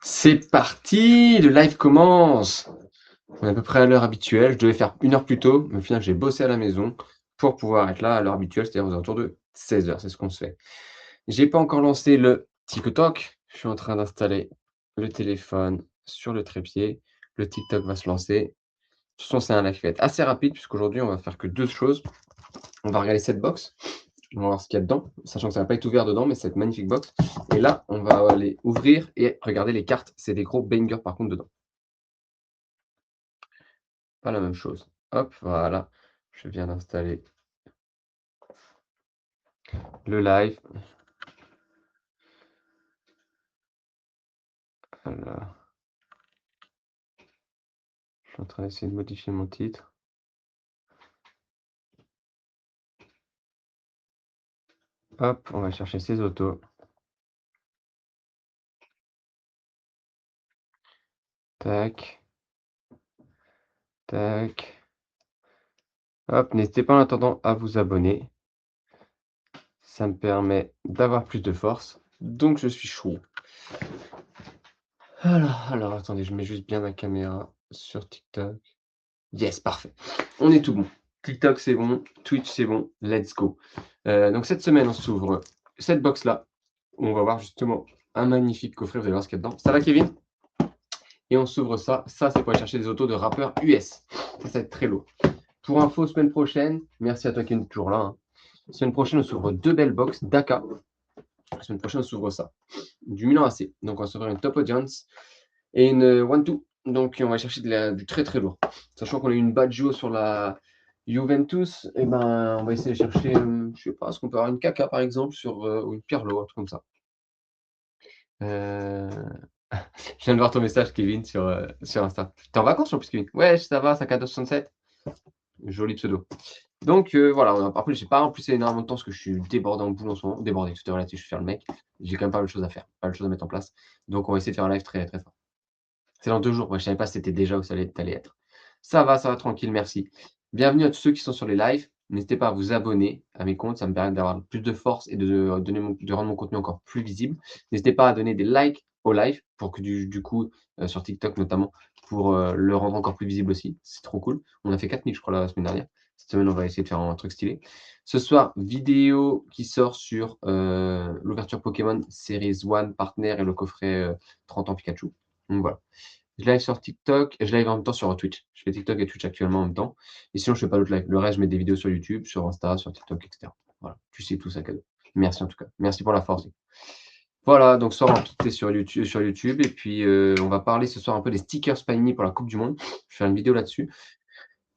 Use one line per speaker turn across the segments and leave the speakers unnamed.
C'est parti, le live commence. On est à peu près à l'heure habituelle. Je devais faire 1 heure plus tôt, mais au final, j'ai bossé à la maison pour pouvoir être là à l'heure habituelle, c'est-à-dire aux alentours de 16h. C'est ce qu'on se fait. J'ai pas encore lancé le TikTok. Je suis en train d'installer le téléphone sur le trépied. Le TikTok va se lancer. De toute façon, c'est un live qui va être assez rapide puisqu'aujourd'hui, on va faire que 2 choses. On va regarder cette box. On va voir ce qu'il y a dedans, sachant que ça va pas être ouvert dedans, mais cette magnifique box. Et là, on va aller ouvrir et regarder les cartes. C'est des gros bangers par contre dedans. Pas la même chose. Hop, voilà. Je viens d'installer le live. Voilà. Je suis en train d'essayer de modifier mon titre. Hop, on va chercher ces autos. Tac. Tac. Hop, n'hésitez pas en attendant à vous abonner. Ça me permet d'avoir plus de force. Donc je suis chaud. Alors attendez, je mets juste bien ma caméra sur TikTok. Yes, parfait. On est tout bon. TikTok, c'est bon. Twitch, c'est bon. Let's go. Donc cette semaine, on s'ouvre cette box-là. On va voir justement un magnifique coffret. Vous allez voir ce qu'il y a dedans. Ça va, Kevin? Et on s'ouvre ça. Ça, c'est pour aller chercher des autos de rappeurs US. Ça va être très lourd. Pour info, semaine prochaine, merci à toi qui es toujours là. Semaine prochaine, on s'ouvre 2 belles box d'AK. La semaine prochaine, on s'ouvre ça. Du Milan AC. Donc, on va s'ouvrir une Top Audience et une 1-2. Donc, on va chercher du très très lourd. Sachant qu'on a eu une Baggio sur la Juventus, et ben, on va essayer de chercher, je sais pas, est-ce qu'on peut avoir une Kaka par exemple, ou une Pirlo, un truc comme ça. Euh, Je viens de voir ton message, Kevin, sur Insta. T'es en vacances en plus, Kevin? Ouais, ça va, 5,67. Joli pseudo. Donc voilà, après, j'ai pas en plus énormément de temps parce que je suis débordé en boule en ce moment. Débordé, tout est relatif, je suis faire le mec. J'ai quand même pas mal de choses à faire, pas mal de choses à mettre en place. Donc on va essayer de faire un live très très fort. C'est dans 2 jours. Ouais, je savais pas si c'était déjà où ça allait être. Ça va tranquille, merci. Bienvenue à tous ceux qui sont sur les lives. N'hésitez pas à vous abonner à mes comptes, ça me permet d'avoir plus de force et de rendre mon contenu encore plus visible. N'hésitez pas à donner des likes au live pour que du coup, sur TikTok notamment, pour, le rendre encore plus visible aussi. C'est trop cool. On a fait 4 000 je crois la semaine dernière. Cette semaine, on va essayer de faire un truc stylé. Ce soir, vidéo qui sort sur, l'ouverture Pokémon Series 1 Partner et le coffret, 30 ans Pikachu. Donc voilà. Je live sur TikTok et je live en même temps sur Twitch. Je fais TikTok et Twitch actuellement en même temps. Et sinon, je fais pas d'autres live. Le reste, je mets des vidéos sur YouTube, sur Insta, sur TikTok, etc. Voilà. Tu sais tout ça, cadeau. Merci en tout cas. Merci pour la force. Voilà, donc ce soir, on va quitter sur YouTube. Et puis, on va parler ce soir un peu des stickers Panini pour la Coupe du Monde. Je vais faire une vidéo là-dessus.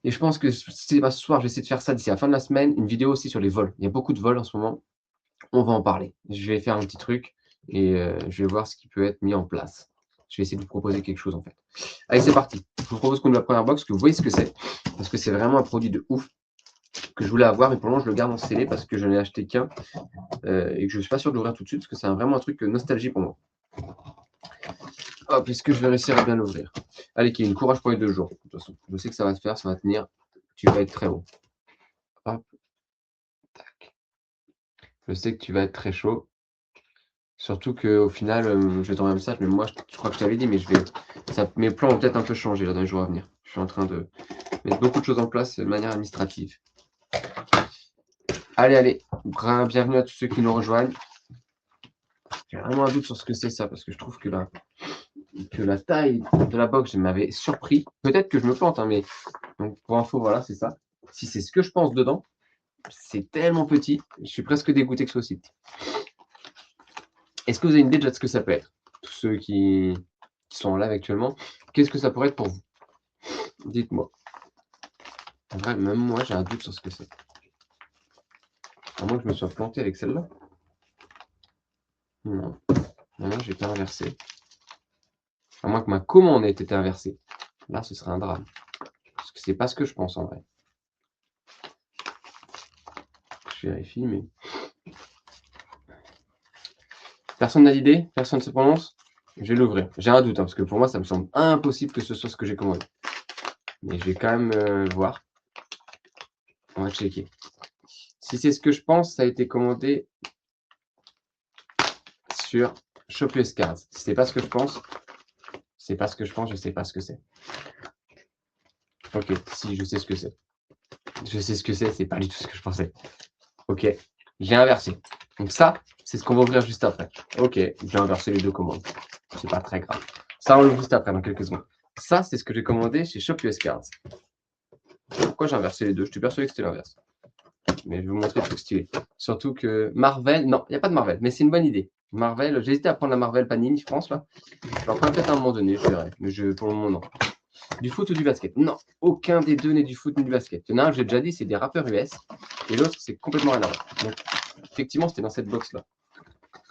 Et je pense que si c'est pas ce soir, je vais essayer de faire ça d'ici la fin de la semaine. Une vidéo aussi sur les vols. Il y a beaucoup de vols en ce moment. On va en parler. Je vais faire un petit truc et je vais voir ce qui peut être mis en place. Je vais essayer de vous proposer quelque chose en fait. Allez, c'est parti. Je vous propose qu'on ouvre la première box, que vous voyez ce que c'est. Parce que c'est vraiment un produit de ouf que je voulais avoir, mais pour le moment, je le garde en scellé parce que je n'ai acheté qu'un et que je ne suis pas sûr d'ouvrir tout de suite parce que c'est vraiment un truc nostalgie pour moi. Hop, est-ce que je vais réussir à bien l'ouvrir? Allez, Kevin, courage pour les 2 jours. De toute façon, je sais que ça va te faire, ça va tenir. Tu vas être très haut. Hop, tac. Je sais que tu vas être très chaud. Surtout qu'au final, je vais t'envoyer un message, mais moi, je crois que je t'avais dit, mais mes plans vont peut-être un peu changer là dans les jours à venir. Je suis en train de mettre beaucoup de choses en place de manière administrative. Allez, bienvenue à tous ceux qui nous rejoignent. J'ai vraiment un doute sur ce que c'est ça, parce que je trouve que la taille de la box m'avait surpris. Peut-être que je me plante, hein, mais donc, pour info, voilà, c'est ça. Si c'est ce que je pense dedans, c'est tellement petit, je suis presque dégoûté que ce soit aussi petit. Est-ce que vous avez une idée déjà de ce que ça peut être? Tous ceux qui sont en live actuellement, qu'est-ce que ça pourrait être pour vous? Dites-moi. En vrai, même moi, j'ai un doute sur ce que c'est. À moins que je me sois planté avec celle-là. Non. Non, j'ai pas inversé. À moins que ma commande ait été inversée. Là, ce serait un drame. Parce que c'est pas ce que je pense en vrai. Je vérifie, mais. Personne n'a d'idée? Personne ne se prononce? Je vais l'ouvrir. J'ai un doute, hein, parce que pour moi, ça me semble impossible que ce soit ce que j'ai commandé. Mais je vais quand même voir. On va checker. Si c'est ce que je pense, ça a été commandé sur Shop US Cards. C'est pas ce que je pense. C'est pas ce que je pense, je sais pas ce que c'est. Ok, si, je sais ce que c'est. Je sais ce que c'est pas du tout ce que je pensais. Ok, j'ai inversé. Donc ça, c'est ce qu'on va ouvrir juste après. Ok, j'ai inversé les deux commandes. C'est pas très grave. Ça, on l'ouvre juste après, dans quelques secondes. Ça, c'est ce que j'ai commandé chez Shop US Cards. Pourquoi j'ai inversé les deux? Je suis persuadé que c'était l'inverse. Mais je vais vous montrer le truc stylé. Surtout que Marvel, non, il n'y a pas de Marvel, mais c'est une bonne idée. Marvel, j'ai hésité à prendre la Marvel Panini, je pense, là. Je vais en prendre peut-être à un moment donné, je verrai. Mais pour le moment, non. Du foot ou du basket? Non, aucun des deux n'est du foot ni du basket. Il y en a un, j'ai déjà dit, c'est des rappeurs US. Et l'autre, c'est complètement rien à voir. Donc, effectivement, c'était dans cette box-là.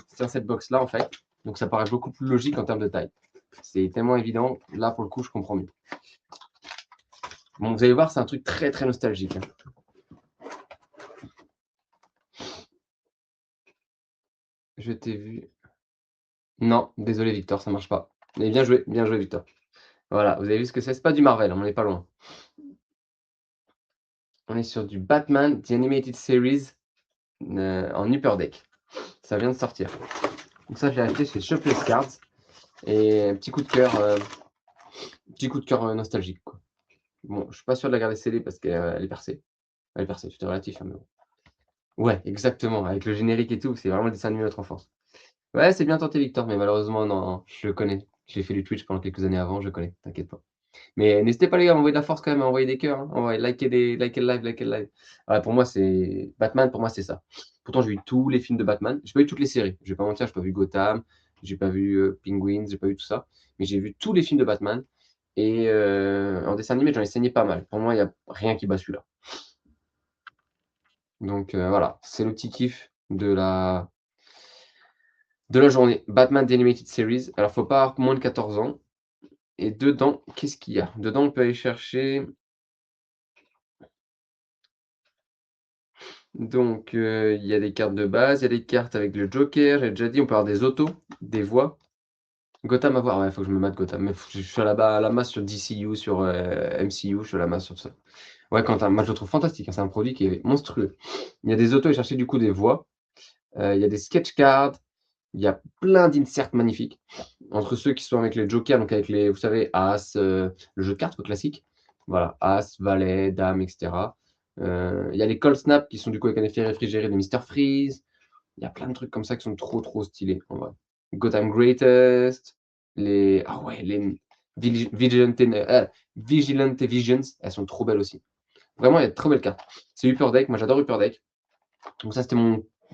C'était dans cette box-là, en fait. Donc, ça paraît beaucoup plus logique en termes de taille. C'est tellement évident. Là, pour le coup, je comprends mieux. Bon, vous allez voir, c'est un truc très, très nostalgique. Hein. Je t'ai vu. Non, désolé, Victor, ça marche pas. Mais bien joué, Victor. Voilà, vous avez vu ce que c'est? C'est pas du Marvel, on n'est pas loin. On est sur du Batman The Animated Series en Upper Deck. Ça vient de sortir. Donc ça, je l'ai acheté chez Shop US Cards. Et petit coup de cœur nostalgique. Quoi. Bon, je suis pas sûr de la garder scellée parce qu'elle est percée. Elle est percée, tout est relatif. Hein, mais bon. Ouais, exactement. Avec le générique et tout, c'est vraiment le dessin animé de notre enfance. Ouais, c'est bien tenté, Victor, mais malheureusement, non, je le connais. J'ai fait du Twitch pendant quelques années avant, je connais, t'inquiète pas. Mais n'hésitez pas les gars à m'envoyer de la force quand même, à envoyer des cœurs, hein. Liker liker le live. Ouais, pour moi, c'est Batman, pour moi, c'est ça. Pourtant, j'ai eu tous les films de Batman. J'ai pas eu toutes les séries. Je vais pas mentir, j'ai pas vu Gotham, j'ai pas vu Penguins, j'ai pas vu tout ça. Mais j'ai vu tous les films de Batman. Et en dessin animé, j'en ai saigné pas mal. Pour moi, il n'y a rien qui bat celui-là. Donc voilà, c'est le petit kiff de la journée. Batman The Animated Series. Alors, faut pas avoir moins de 14 ans. Et dedans, qu'est-ce qu'il y a? Dedans, on peut aller chercher. Donc, il y a des cartes de base, il y a des cartes avec le Joker. J'ai déjà dit, on peut avoir des autos, des voix. Gotham à voir, ouais, faut que je me mate Gotham. Mais je suis à la masse sur DCU, sur MCU, je suis à la masse sur ça. Ouais, Quentin, moi je le trouve fantastique. Hein, c'est un produit qui est monstrueux. Il y a des autos et chercher du coup des voix. Il y a des sketch cards. Il y a plein d'inserts magnifiques. Entre ceux qui sont avec les jokers, donc avec les, vous savez, As, le jeu de cartes quoi, classique. Voilà, As, Valet, Dame, etc. Il y a les Cold Snap qui sont du coup avec un effet réfrigéré de Mister Freeze. Il y a plein de trucs comme ça qui sont trop trop stylés en vrai. Gotham Greatest, les. Ah ouais, les Vigilante Visions, elles sont trop belles aussi. Vraiment, il y a de très belles cartes. C'est Upper Deck, moi j'adore Upper Deck. Donc ça, c'était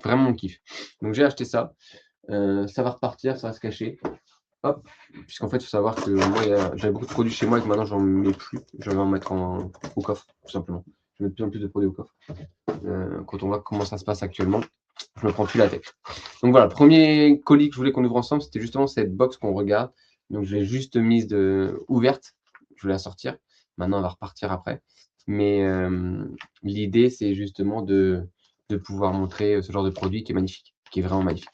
vraiment mon kiff. Donc j'ai acheté ça. Ça va repartir, ça va se cacher. Hop, puisqu'en fait, il faut savoir que moi, j'avais beaucoup de produits chez moi et que maintenant, j'en mets plus. Je vais en mettre au coffre, tout simplement. Je mets de plus en plus de produits au coffre. Quand on voit comment ça se passe actuellement, je me prends plus la tête. Donc voilà, premier colis que je voulais qu'on ouvre ensemble, c'était justement cette box qu'on regarde. Donc je l'ai juste mise ouverte. Je voulais la sortir. Maintenant, on va repartir après. Mais l'idée, c'est justement de pouvoir montrer ce genre de produit qui est magnifique, qui est vraiment magnifique.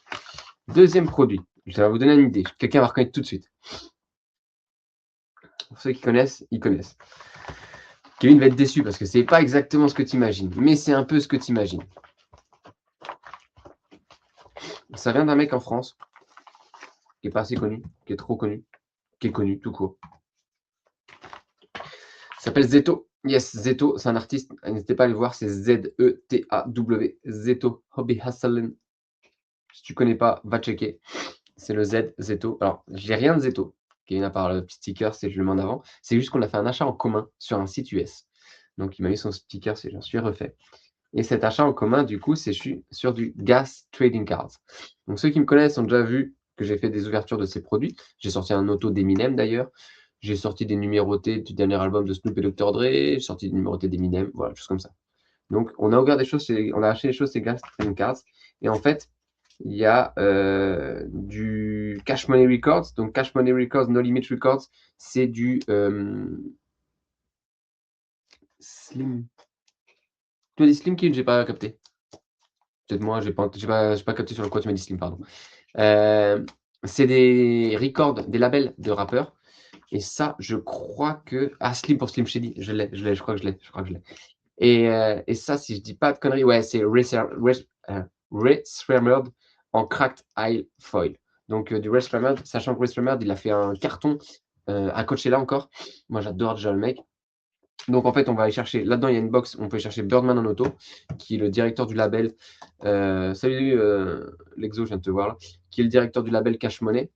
Deuxième produit, je vais vous donner une idée. Quelqu'un va reconnaître tout de suite. Pour ceux qui connaissent, ils connaissent. Kevin va être déçu parce que c'est pas exactement ce que tu imagines, mais c'est un peu ce que tu imagines. Ça vient d'un mec en France qui est pas assez connu, qui est trop connu, qui est connu tout court. Il s'appelle Zeto. Yes, Zeto, c'est un artiste. N'hésitez pas à le voir, c'est Z-E-T-A-W. Zeto Hobby Hasselen. Si tu connais pas, va checker. C'est le Z, Zeto. Alors, j'ai rien de Zeto. Kevin a part le petit sticker, c'est je le mets en avant. C'est juste qu'on a fait un achat en commun sur un site US. Donc, il m'a mis son sticker, c'est j'en suis refait. Et cet achat en commun, du coup, c'est sur du Gas Trading Cards. Donc, ceux qui me connaissent ont déjà vu que j'ai fait des ouvertures de ces produits. J'ai sorti un auto d'Eminem d'ailleurs. J'ai sorti des numérotés du dernier album de Snoop et Dr. Dre. J'ai sorti des numérotés d'Eminem. Voilà, choses comme ça. Donc, on a ouvert des choses, on a acheté des choses chez Gas Trading Cards. Et en fait, il y a du Cash Money Records. Donc, Cash Money Records, No Limit Records, c'est du Slim. Tu as dit Slim Kid, j'ai pas capté. Peut-être moi, j'ai pas capté sur le quoi tu m'as dit Slim, pardon. C'est des records, des labels de rappeurs. Et ça, je crois que. Ah, Slim pour Slim Shady, je crois que je l'ai. Et ça, si je dis pas de conneries, ouais, c'est Ray Sremmurd en Cracked Eye Foil. Donc du Race Raymond, sachant que Race Raymond, il a fait un carton à Coachella encore. Moi, j'adore déjà le mec. Donc en fait, on va aller chercher là-dedans, il y a une box, on peut chercher Birdman en auto, qui est le directeur du label. Salut Lexo, je viens de te voir là, qui est le directeur du label Cash Money.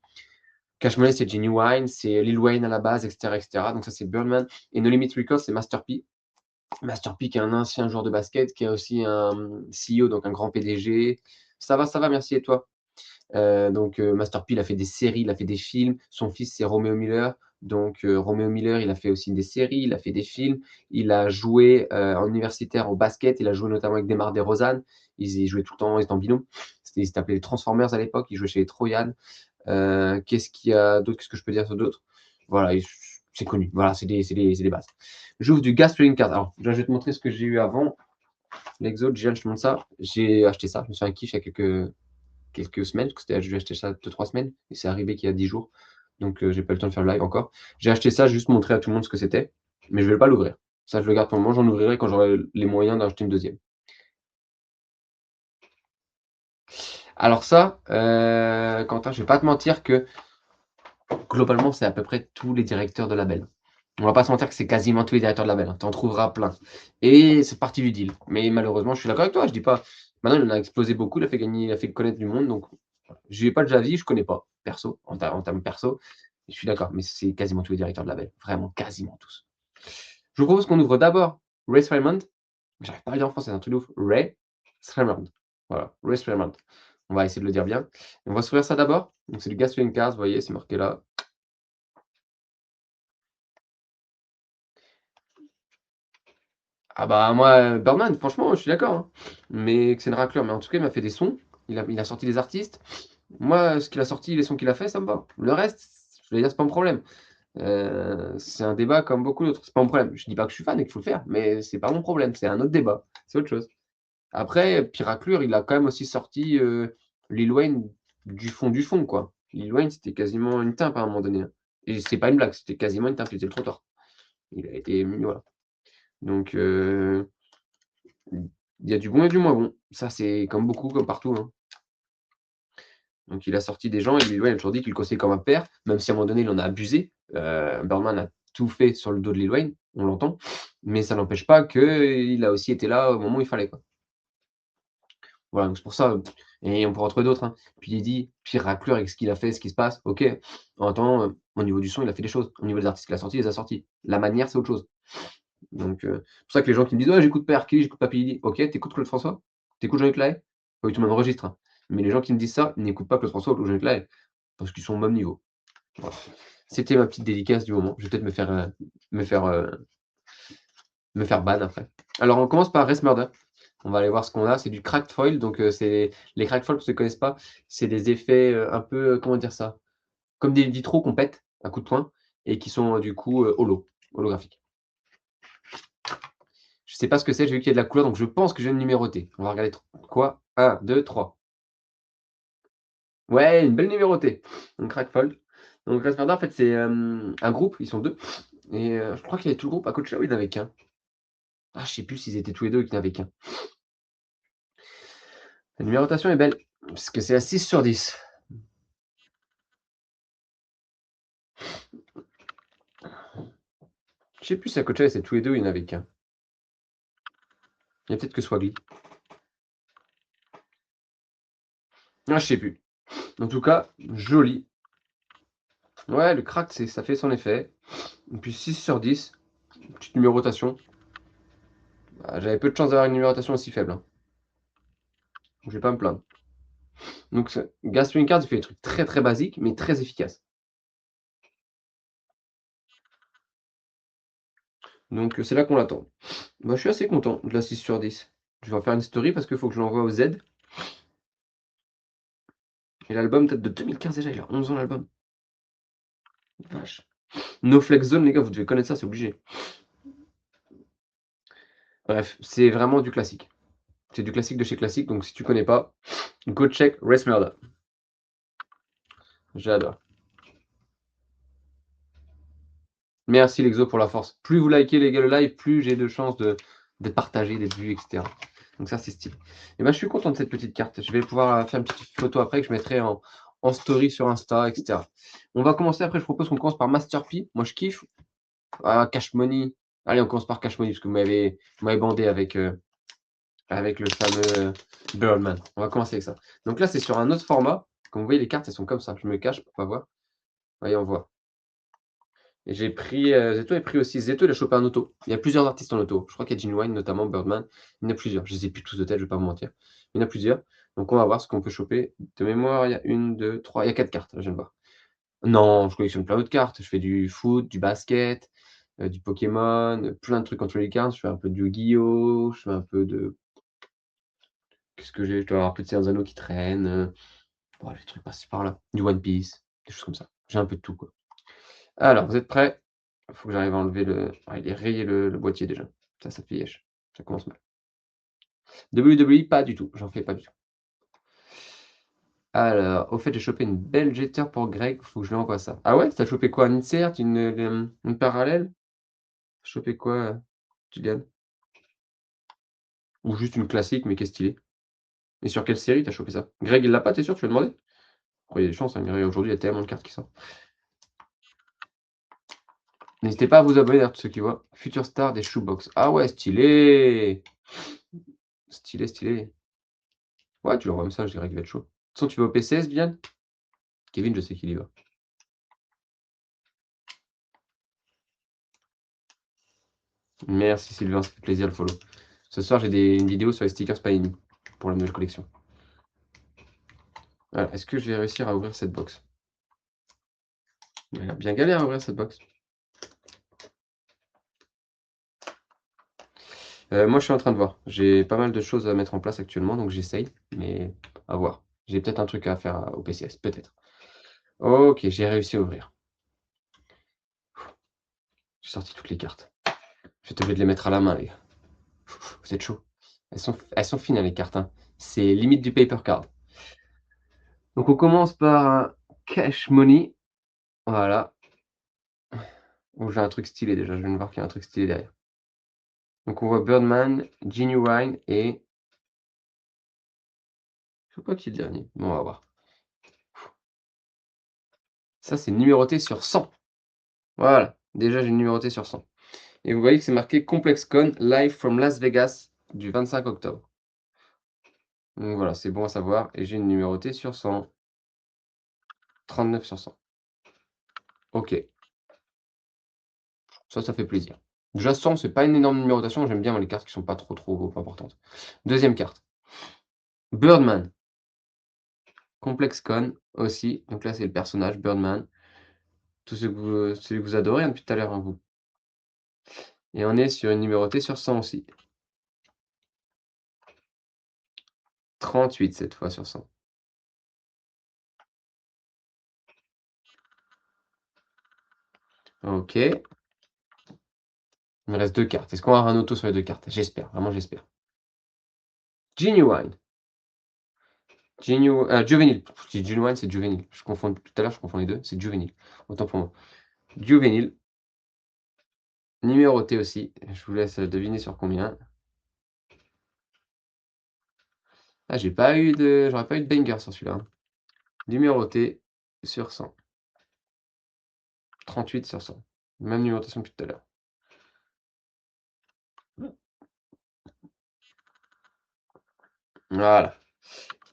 Cash Money, c'est Genuine, c'est Lil Wayne à la base, etc., etc. Donc ça, c'est Birdman. Et No Limit Records, c'est Master P. Master P, qui est un ancien joueur de basket, qui est aussi un CEO, donc un grand PDG. Ça va, merci. Et toi? Donc Master P, il a fait des séries, il a fait des films. Son fils, c'est Romeo Miller. Donc Romeo Miller, il a fait aussi des séries, il a fait des films. Il a joué en universitaire au basket. Il a joué notamment avec Demar DeRozan. Ils jouaient tout le temps, ils étaient en binôme. Ils s'appelaient les Transformers à l'époque. Ils jouaient chez les Trojan. Qu'est-ce qu'il y a d'autre? Qu'est-ce que je peux dire sur d'autres? Voilà, c'est connu. Voilà, c'est des bases. J'ouvre du Gas Trading Card. Alors, là, je vais te montrer ce que j'ai eu avant. L'Exo, je te montre ça. J'ai acheté ça. Je me suis fait un kiff il y a quelques semaines, parce que j'ai acheté ça 2-3 semaines, et c'est arrivé qu'il y a 10 jours. Donc, j'ai pas eu le temps de faire le live encore. J'ai acheté ça juste montrer à tout le monde ce que c'était, mais je vais pas l'ouvrir. Ça, je le garde pour le moment. J'en ouvrirai quand j'aurai les moyens d'acheter une deuxième. Alors ça, Quentin, je vais pas te mentir que globalement, c'est à peu près tous les directeurs de label. On va pas se mentir que c'est quasiment tous les directeurs de label, hein. Tu en trouveras plein. Et c'est parti du deal. Mais malheureusement, je suis d'accord avec toi. Je dis pas. Maintenant, il en a explosé beaucoup. Il a fait gagner, il a fait connaître du monde. Donc, je n'ai pas déjà vu, je connais pas, perso, en termes perso. Je suis d'accord, mais c'est quasiment tous les directeurs de label. Vraiment, quasiment tous. Je vous propose qu'on ouvre d'abord Ray Raymond. J'arrive pas à le dire en français, c'est un truc de ouf. Ray Raymond. Voilà, Ray Raymond. On va essayer de le dire bien. On va s'ouvrir ça d'abord. Donc, c'est du Gas Trading Cards, vous voyez, c'est marqué là. Ah bah moi, Birdman, franchement, je suis d'accord, hein. Mais que c'est une raclure. Mais en tout cas, il m'a fait des sons. Il a sorti des artistes. Moi, ce qu'il a sorti, les sons qu'il a fait, ça me va. Le reste, je vais dire, c'est pas mon problème. C'est un débat comme beaucoup d'autres. C'est pas mon problème. Je dis pas que je suis fan et qu'il faut le faire, mais c'est pas mon problème. C'est un autre débat. C'est autre chose. Après, Piraclure, il a quand même aussi sorti Lil Wayne du fond, quoi. Lil Wayne, c'était quasiment une timpe à un moment donné, hein. Et c'est pas une blague, c'était quasiment une timpe, il était le trottoir. Il a été. Voilà. Donc, il y a du bon et du moins bon. Ça, c'est comme beaucoup, comme partout, hein. Donc, il a sorti des gens et Lil Wayne a toujours dit qu'il le conseillait comme un père, même si à un moment donné, il en a abusé. Birdman a tout fait sur le dos de Lil Wayne, on l'entend. Mais ça n'empêche pas qu'il a aussi été là au moment où il fallait, quoi. Voilà, donc c'est pour ça. Et on peut en trouver d'autres, hein. Puis il dit, Pierre Raclure avec ce qu'il a fait, ce qui se passe, ok. En attendant, au niveau du son, il a fait des choses. Au niveau des artistes qu'il a sortis, il les a sortis. La manière, c'est autre chose. Donc, c'est pour ça que les gens qui me disent: «Ouais, j'écoute pas R. Kelly, j'écoute pas P. Diddy». OK, tu Claude François? Tu Jean-Luc Lahaye? Pas du tout le même registre, hein. Mais les gens qui me disent ça, ils n'écoutent pas Claude François ou Jean-Luc Lahaye, parce qu'ils sont au même niveau. Voilà. C'était ma petite dédicace du moment. Je vais peut-être me faire, me faire ban après. Alors on commence par Res Murder. On va aller voir ce qu'on a. C'est du cracked foil, donc c'est les cracked foil, pour ceux qui connaissent pas, c'est des effets, un peu, comment dire ça? Comme des vitraux qu'on pète à coups de poing et qui sont, du coup, holographiques. Je sais pas ce que c'est, j'ai vu qu'il y a de la couleur, donc je pense que je vais le numéroter. On va regarder quoi? 1, 2, 3. Ouais, une belle numérotée. Donc Crackfold. Donc Rasperda, en fait, c'est un groupe, ils sont deux. Et je crois qu'il y avait tout le groupe. À Coachella, il n'y en avait qu'un. Ah, je sais plus s'ils étaient tous les deux ou qu'il n'y en avait qu'un. La numérotation est belle, parce que c'est à 6 sur 10. Je sais plus si à Coachella, c'est tous les deux ou il n'y en avait qu'un. Il y a peut-être que Swagly. Ah, je sais plus. En tout cas, joli. Ouais, le crack, ça fait son effet. Et puis 6 sur 10. Petite numérotation. Bah, j'avais peu de chance d'avoir une numérotation aussi faible, hein. Je vais pas me plaindre. Donc, Gas Trading Cards, il fait des trucs très très basiques, mais très efficaces. Donc, c'est là qu'on l'attend. Moi, je suis assez content de la 6 sur 10. Je vais en faire une story parce qu'il faut que je l'envoie au Z. Et l'album date de 2015 déjà, il a 11 ans l'album. Vache. No Flex Zone, les gars, vous devez connaître ça, c'est obligé. Bref, c'est vraiment du classique. C'est du classique de chez classique, donc si tu connais pas, go check Race Murder. J'adore. Merci Lexo pour la force. Plus vous likez les gars le live, plus j'ai de chances d'être partagé, d'être vu, etc. Donc ça, c'est stylé. Et ben, je suis content de cette petite carte. Je vais pouvoir faire une petite photo après que je mettrai en story sur Insta, etc. On va commencer après, je propose qu'on commence par Master P. Moi, je kiffe. Ah, Cash Money. Allez, on commence par Cash Money parce que vous m'avez bandé avec le fameux Birdman. On va commencer avec ça. Donc là, c'est sur un autre format. Comme vous voyez, les cartes, elles sont comme ça. Je me cache pour pas voir. Voyez, on voit. Et j'ai pris Zeto est pris aussi. Zeto, il a chopé un auto. Il y a plusieurs artistes en auto. Je crois qu'il y a Genuine, notamment Birdman. Il y en a plusieurs. Je les ai plus tous de tête, je vais pas vous mentir. Il y en a plusieurs. Donc on va voir ce qu'on peut choper. De mémoire, il y a 1, 2, 3. Il y a 4 cartes, là, je viens de voir. Non, je collectionne plein d'autres cartes. Je fais du foot, du basket, du Pokémon, plein de trucs entre les cartes. Je fais un peu de Yu-Gi-Oh! Je fais un peu de. Qu'est-ce que j'ai? Je dois avoir un peu de Seigneur des Anneaux qui traîne. Bon, les trucs par-ci par-là. Du One Piece, des choses comme ça. J'ai un peu de tout, quoi. Alors, vous êtes prêts? Il faut que j'arrive à enlever le. Ah, il est rayé le boîtier déjà. Ça fait yesh. Ça commence mal. WWE, pas du tout. J'en fais pas du tout. Alors, au fait, j'ai chopé une belle jetter pour Greg. Faut que je lui envoie ça. Ah ouais? T'as chopé quoi? Une insert? Une parallèle? T'as chopé quoi, Kylian? Ou juste une classique, mais qui est stylée? Et sur quelle série t'as chopé ça? Greg, il l'a pas, t'es sûr? Tu lui as demandé? Oh, il y a des chances, hein, Greg, aujourd'hui, il y a tellement de cartes qui sortent. N'hésitez pas à vous abonner, d'ailleurs, tous ceux qui voient. Future Star des Shoebox. Ah ouais, stylé! Stylé, stylé. Ouais, tu leur envoies un message, je dirais qu'il va être chaud. De toute façon, tu vas au PCS, Viviane? Kevin, je sais qu'il y va. Merci Sylvain, ça fait plaisir le follow. Ce soir, j'ai une vidéo sur les stickers Panini pour la nouvelle collection. Voilà. Est-ce que je vais réussir à ouvrir cette box? Il a bien galère à ouvrir cette box. Moi, je suis en train de voir. J'ai pas mal de choses à mettre en place actuellement, donc j'essaye, mais à voir. J'ai peut-être un truc à faire au PCS, peut-être. Ok, j'ai réussi à ouvrir. J'ai sorti toutes les cartes. Je vais être obligé de les mettre à la main, les gars. Vous êtes chaud. Elles sont fines, hein, les cartes, hein. C'est limite du paper card. Donc, on commence par un Cash Money. Voilà. Oh, j'ai un truc stylé déjà. Je viens de voir qu'il y a un truc stylé derrière. Donc, on voit Birdman, Genuine et. Je sais pas qui est le dernier. Bon, on va voir. Ça, c'est numéroté sur 100. Voilà. Déjà, j'ai numéroté sur 100. Et vous voyez que c'est marqué ComplexCon Live from Las Vegas du 25 octobre. Donc voilà, c'est bon à savoir. Et j'ai une numérotée sur 100. 39 sur 100. Ok. Ça fait plaisir. Déjà, 100, c'est pas une énorme numérotation. J'aime bien les cartes qui sont pas trop importantes. Deuxième carte. Birdman. ComplexCon aussi. Donc là, c'est le personnage Birdman. Tout celui que vous adorez, hein, depuis tout à l'heure, hein, vous. Et on est sur une numérotée sur 100 aussi. 38 cette fois sur 100. Ok. Il me reste 2 cartes. Est-ce qu'on va avoir un auto sur les 2 cartes? J'espère, vraiment j'espère. Genuine. Juvenile. Je dis Genuine, c'est Juvenile. Je confonds tout à l'heure, je confonds les deux. C'est Juvenile. Autant pour moi. Juvenile. Numéroté aussi. Je vous laisse deviner sur combien. Ah, j'aurais pas eu de banger sur celui-là, hein. Numéroté sur 100. 38 sur 100. Même numérotation que tout à l'heure. Voilà.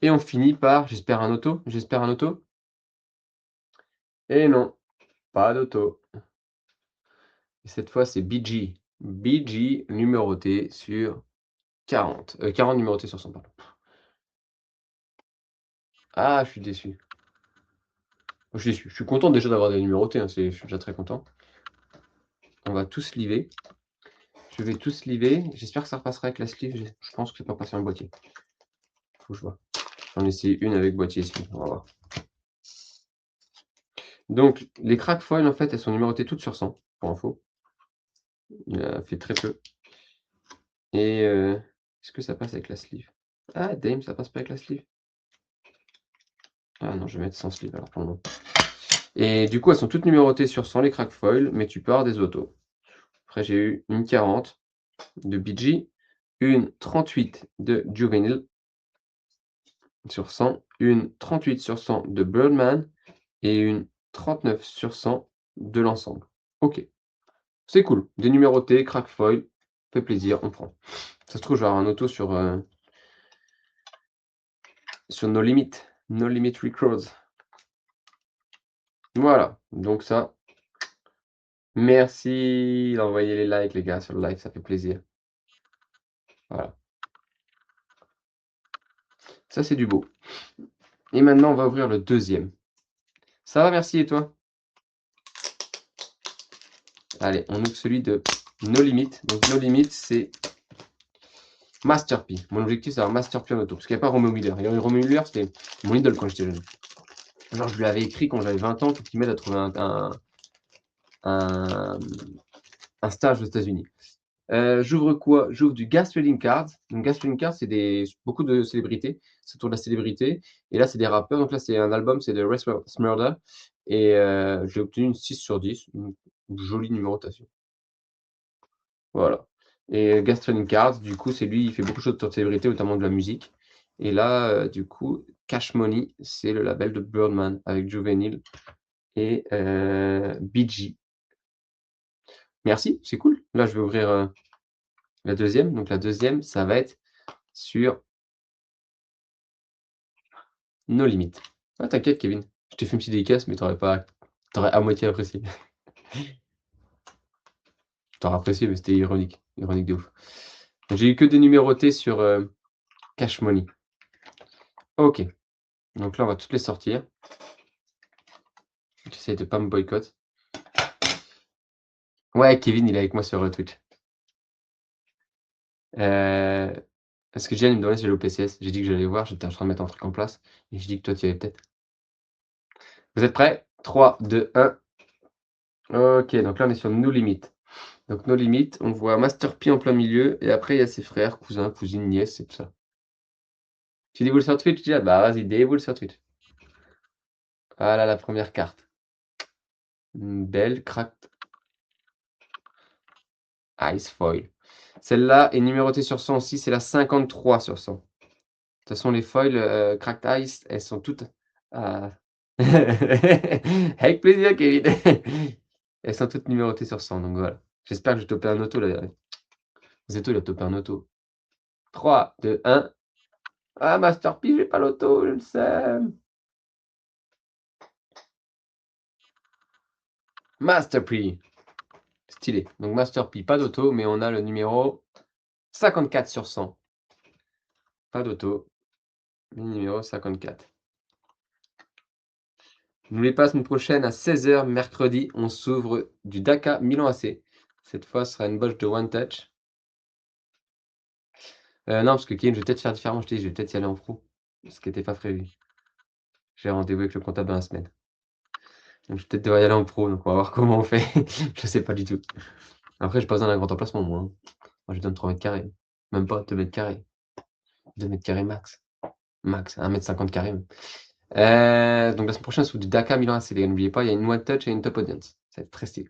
Et on finit par, j'espère un auto. J'espère un auto. Et non, pas d'auto. Et cette fois, c'est BG. BG numéroté sur 40. 40 numéroté sur 100, pardon. Ah, je suis déçu. Je suis déçu. Je suis content déjà d'avoir des numérotés, hein, je suis déjà très content. On va tous liver. Je vais tous liver. J'espère que ça repassera avec la sleeve. Je pense que ça peut passer dans le boîtier. Faut que je vois. J'en ai essayé une avec boîtier ici. On va voir. Donc, les crack foil, en fait, elles sont numérotées toutes sur 100, pour info. Il a fait très peu. Et est-ce que ça passe avec la sleeve? Ah, Dame, ça passe pas avec la sleeve. Ah non, je vais mettre sans sleeve alors pour le moment. Et du coup, elles sont toutes numérotées sur 100, les crack foil, mais tu peux avoir des autos. Après, j'ai eu une 40 de BG, une 38 de Juvenile sur 100, une 38 sur 100 de Birdman et une 39 sur 100 de l'ensemble. OK, c'est cool. Dénuméroté, crack foil, fait plaisir, on prend. Ça se trouve, je vais avoir un auto sur No Limit, No Limit Records. Voilà, donc ça, merci d'envoyer les likes, les gars, sur le live, ça fait plaisir. Voilà. Ça, c'est du beau. Et maintenant, on va ouvrir le deuxième. Ça va, merci, et toi? Allez, on ouvre celui de No Limit. Donc, No Limit, c'est Master P. Mon objectif, c'est avoir Master P en auto. Parce qu'il n'y a pas Romeo Miller. Et Romeo Miller, c'était mon idole quand j'étais jeune. Genre, je lui avais écrit quand j'avais 20 ans pour qu'il m'aide à trouver un stage aux États-Unis. J'ouvre quoi? J'ouvre du Gas Trading Cards. Donc, Gas Trading Cards, c'est beaucoup de célébrités. C'est autour de la célébrité. Et là, c'est des rappeurs. Donc là, c'est un album, c'est de Ray Smurda. Et j'ai obtenu une 6 sur 10. Une jolie numérotation. Voilà. Et Gas Trading Cards, du coup, c'est lui, il fait beaucoup de choses autour de célébrité, notamment de la musique. Et là, du coup, Cash Money, c'est le label de Birdman avec Juvenile et BG. Merci, c'est cool. Là, je vais ouvrir la deuxième. Donc la deuxième, ça va être sur No Limit. Ah, t'inquiète, Kevin. Je t'ai fait une petite dédicace, mais t'aurais à moitié apprécié. T'aurais apprécié, mais c'était ironique. Ironique de ouf. Donc, j'ai eu que des numérotés sur Cash Money. Ok. Donc là, on va toutes les sortir. J'essaie de pas me boycotter. Ouais, Kevin, il est avec moi sur Twitch. Parce que Gian, il me demandait si j'allais au PCS. J'ai dit que j'allais voir, j'étais en train de mettre un truc en place. Et j'ai dit que toi, tu y allais peut-être. Vous êtes prêts? 3, 2, 1. Ok, donc là, on est sur No Limit. Donc, No Limit, on voit Master P en plein milieu. Et après, il y a ses frères, cousins, cousines, nièces et tout ça. Tu dévoules sur Twitch, Gian? Bah, vas-y, dévoule sur Twitch. Voilà la première carte. Une belle cracked Ice Foil. Celle-là est numérotée sur 100 aussi, c'est la 53 sur 100. De toute façon, les foils Cracked Ice, elles sont toutes à avec plaisir, Kevin. Elles sont toutes numérotées sur 100, donc voilà. J'espère que je vais toper un auto là. Zeto, il a topé un auto. 3, 2, 1. Ah, Master P, j'ai pas l'auto, je le sais. Master P. Stylé. Donc Master P, pas d'auto, mais on a le numéro 54 sur 100. Pas d'auto, mais numéro 54. N'oubliez pas, la semaine prochaine à 16h, mercredi, on s'ouvre du Dakar Milan AC. Cette fois, ce sera une box de One Touch. Non, parce que Kevin, je vais peut-être faire différemment. Je t'ai dit, je vais peut-être y aller en pro. Ce qui n'était pas prévu. J'ai rendez-vous avec le comptable dans la semaine. Donc, je vais peut-être devoir y aller en pro. Donc, on va voir comment on fait. Je sais pas du tout. Après, j'ai pas besoin d'un grand emplacement, moi. Moi, je donne 3 mètres carrés. Même pas 2 mètres carrés. 2 mètres carrés max. Max, 1 m 50 carrés. Donc, la semaine prochaine, c'est du Dakar Milan AC. N'oubliez pas, il y a une One Touch et une Top Audience. Ça va être très stylé.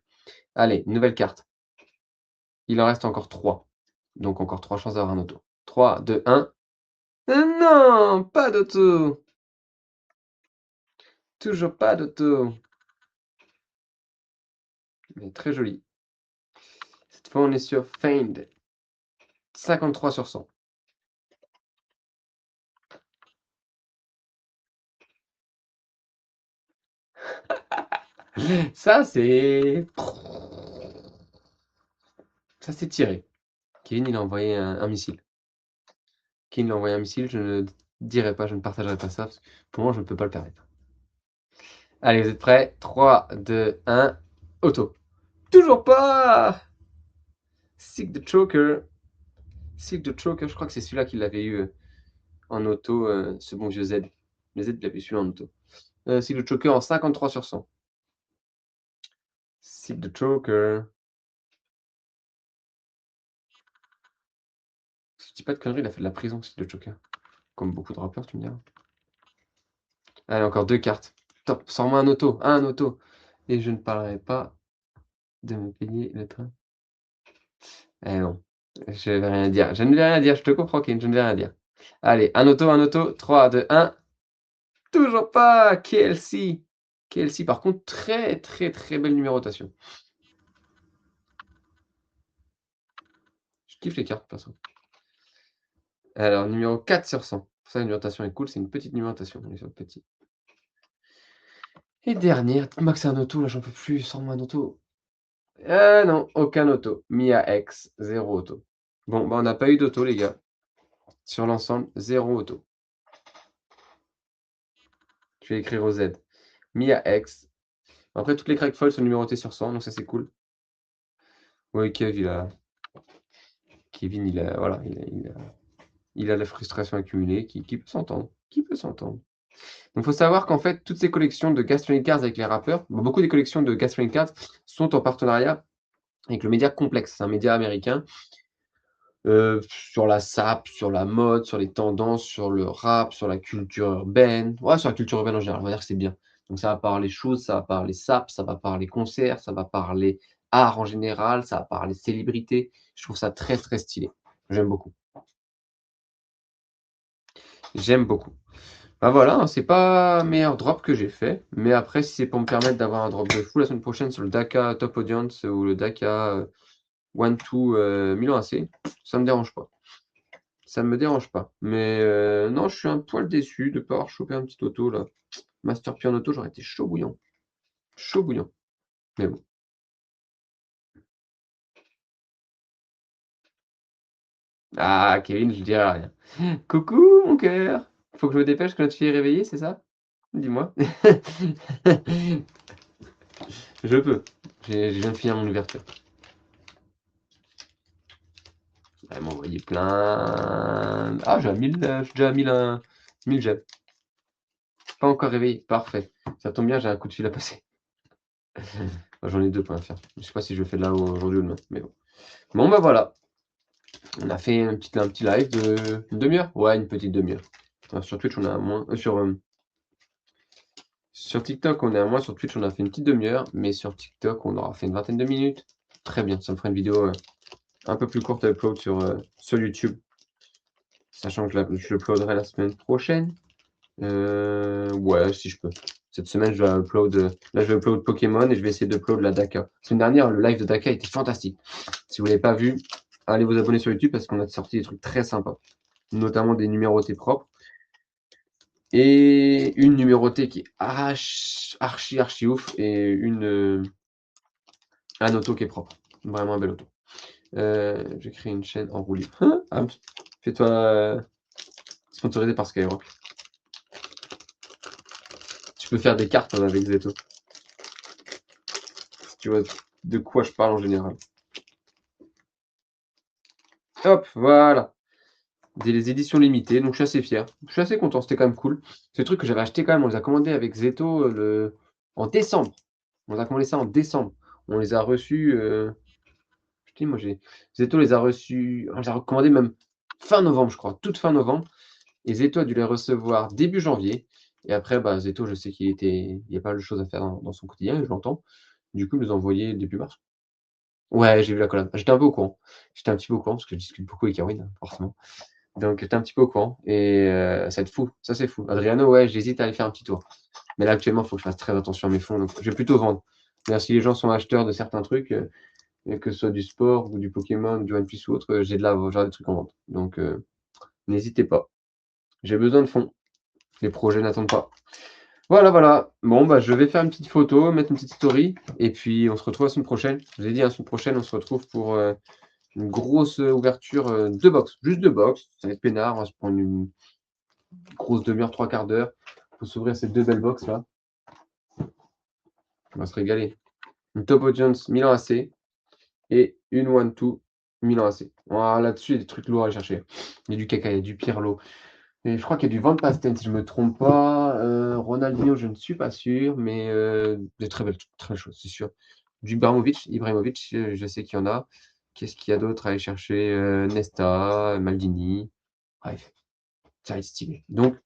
Allez, nouvelle carte. Il en reste encore 3. Donc, encore 3 chances d'avoir un auto. 3, 2, 1. Non, pas d'auto. Toujours pas d'auto. Mais très joli. Cette fois, on est sur Feigned. 53 sur 100. Ça, c'est... Ça, c'est tiré. Kevin, il a envoyé un missile. Kevin, il a envoyé un missile. Je ne dirai pas, je ne partagerai pas ça. Parce que pour moi, je ne peux pas le permettre. Allez, vous êtes prêts? 3, 2, 1. Auto. Toujours pas! Sick the Choker. Sick the Choker, je crois que c'est celui-là qui l'avait eu en auto, ce bon vieux Z. Le Z, il avait celui-là en auto. Sick the Choker en 53 sur 100. Sick the Choker. Si je dis pas de conneries, il a fait de la prison, Sick the Choker. Comme beaucoup de rappeurs, tu me diras. Allez, encore 2 cartes. Top, sors-moi un auto, un auto. Et je ne parlerai pas de me payer le train. Eh non, je vais rien dire. Je ne vais rien dire, je te comprends, Ken, je ne vais rien dire. Allez, un auto, 3, 2, 1. Toujours pas! KLC. KLC, par contre, très, très, très belle numérotation. Je kiffe les cartes, perso. Alors, numéro 4 sur 100. Pour ça, la numérotation est cool, c'est une petite numérotation. On est sur le petit. Et dernière, dites-moi que c'est un auto, là, j'en peux plus, sors-moi un auto. Non, aucun auto. Mia X, 0 auto. Bon, bah, on n'a pas eu d'auto, les gars. Sur l'ensemble, 0 auto. Je vais écrire au Z. Mia X. Après, toutes les crack folles sont numérotées sur 100, donc ça, c'est cool. Oui, Kevin, il a, voilà, il a la frustration accumulée qui peut s'entendre. Qui peut s'entendre. Donc, il faut savoir qu'en fait, toutes ces collections de Gas Trading Cards avec les rappeurs, bon, beaucoup des collections de Gas Trading Cards sont en partenariat avec le média Complex. C'est un média américain sur la SAP, sur la mode, sur les tendances, sur le rap, sur la culture urbaine. Ouais, sur la culture urbaine en général, on va dire que c'est bien. Donc, ça va parler choses, ça va parler SAP, ça va parler concerts, ça va parler art en général, ça va parler célébrité. Je trouve ça très, très stylé. J'aime beaucoup. J'aime beaucoup. Bah voilà, hein, c'est pas meilleur drop que j'ai fait, mais après, si c'est pour me permettre d'avoir un drop de fou la semaine prochaine sur le Daka Top Audience ou le Daka 1-2 Milan AC, ça me dérange pas. Ça me dérange pas. Mais non, je suis un poil déçu de ne pas avoir chopé un petit auto là. Master P en auto, j'aurais été chaud bouillant. Chaud bouillant. Mais bon. Ah, Kevin, je dirais rien. Coucou, mon cœur. Faut que je me dépêche que notre fille est réveillée, c'est ça? Dis-moi. Je peux. Je viens de finir mon ouverture. Elle m'a envoyé plein. Ah, j'ai déjà 1000 j'aime. Pas encore réveillé. Parfait. Ça tombe bien, j'ai un coup de fil à passer. J'en ai deux points à faire. Je sais pas si je fais de là aujourd'hui ou demain. Mais bon. Bon, bah voilà. On a fait un petit live de une demi-heure. Ouais, une petite demi-heure. Sur Twitch, on a moins. Sur TikTok, on est à moins. Sur Twitch, on a fait une petite demi-heure. Mais sur TikTok, on aura fait une vingtaine de minutes. Très bien. Ça me fera une vidéo un peu plus courte à upload sur YouTube. Sachant que je l'uploaderai la semaine prochaine. Ouais, si je peux. Cette semaine, je vais upload. Là, je vais upload Pokémon et je vais essayer d'upload la Daka. La semaine dernière, le live de Daka était fantastique. Si vous ne l'avez pas vu, allez vous abonner sur YouTube parce qu'on a sorti des trucs très sympas. Notamment des numérotés propres. Et une numérotée qui est archi ouf. Et un auto qui est propre. Vraiment un bel auto. J'ai créé une chaîne en roue libre. Ah, fais-toi sponsorisé par Skyrock. Tu peux faire des cartes avec Zeto. Si tu vois de quoi je parle en général. Hop, voilà. Des éditions limitées, donc je suis assez fier. Je suis assez content, c'était quand même cool. C'est le truc que j'avais acheté quand même, on les a commandés avec Zeto en décembre. On les a commandé ça en décembre. On les a reçus. Je dis, moi j'ai. Zeto les a reçus. On les a recommandés même fin novembre, je crois, toute fin novembre. Et Zeto a dû les recevoir début janvier. Et après, bah, Zeto, je sais il y a pas mal de choses à faire dans son quotidien, je l'entends. Du coup, il nous a envoyé début mars. Ouais, j'ai vu la collab. J'étais un peu au courant. J'étais un petit peu au courant parce que je discute beaucoup avec Caroline, forcément. Donc, j'étais un petit peu au courant. Et ça va être fou. Ça, c'est fou. Adriano, ouais, j'hésite à aller faire un petit tour. Mais là, actuellement, il faut que je fasse très attention à mes fonds. Donc, je vais plutôt vendre. Mais si les gens sont acheteurs de certains trucs, que ce soit du sport ou du Pokémon, du One Piece ou autre, j'aurai des trucs en vente. Donc, n'hésitez pas. J'ai besoin de fonds. Les projets n'attendent pas. Voilà, voilà. Bon, bah, je vais faire une petite photo, mettre une petite story. Et puis, on se retrouve la semaine prochaine. Je vous ai dit, la semaine prochaine, on se retrouve pour une grosse ouverture de box. Juste de box. Ça va être peinard. On va se prendre une grosse demi-heure, trois quarts d'heure. Il faut s'ouvrir ces deux belles box là. On va se régaler. Une Top Audience Milan AC et une 1-2 Milan AC. Voilà, là-dessus, il y a des trucs lourds à aller chercher. Il y a du caca, il y a du Pirlo. Et je crois qu'il y a du Van Basten, si je ne me trompe pas. Ronaldinho, je ne suis pas sûr, mais des très belles choses, c'est sûr. Du Ibrahimovic, je sais qu'il y en a. Qu'est-ce qu'il y a d'autre à aller chercher? Nesta, Maldini. Bref, ça va être stylé. Donc,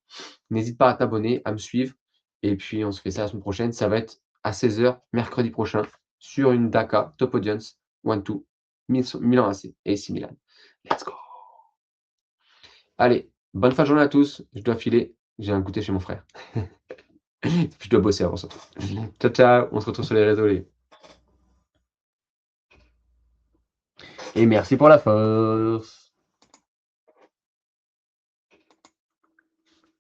n'hésite pas à t'abonner, à me suivre. Et puis, on se fait ça la semaine prochaine. Ça va être à 16h, mercredi prochain, sur une Daka Top Audience 1-2 Milan AC et AC Milan. Let's go! Allez, bonne fin de journée à tous. Je dois filer. J'ai un goûter chez mon frère. Puis je dois bosser avant ça. Ciao, ciao, on se retrouve sur les réseaux, les Et merci pour la force.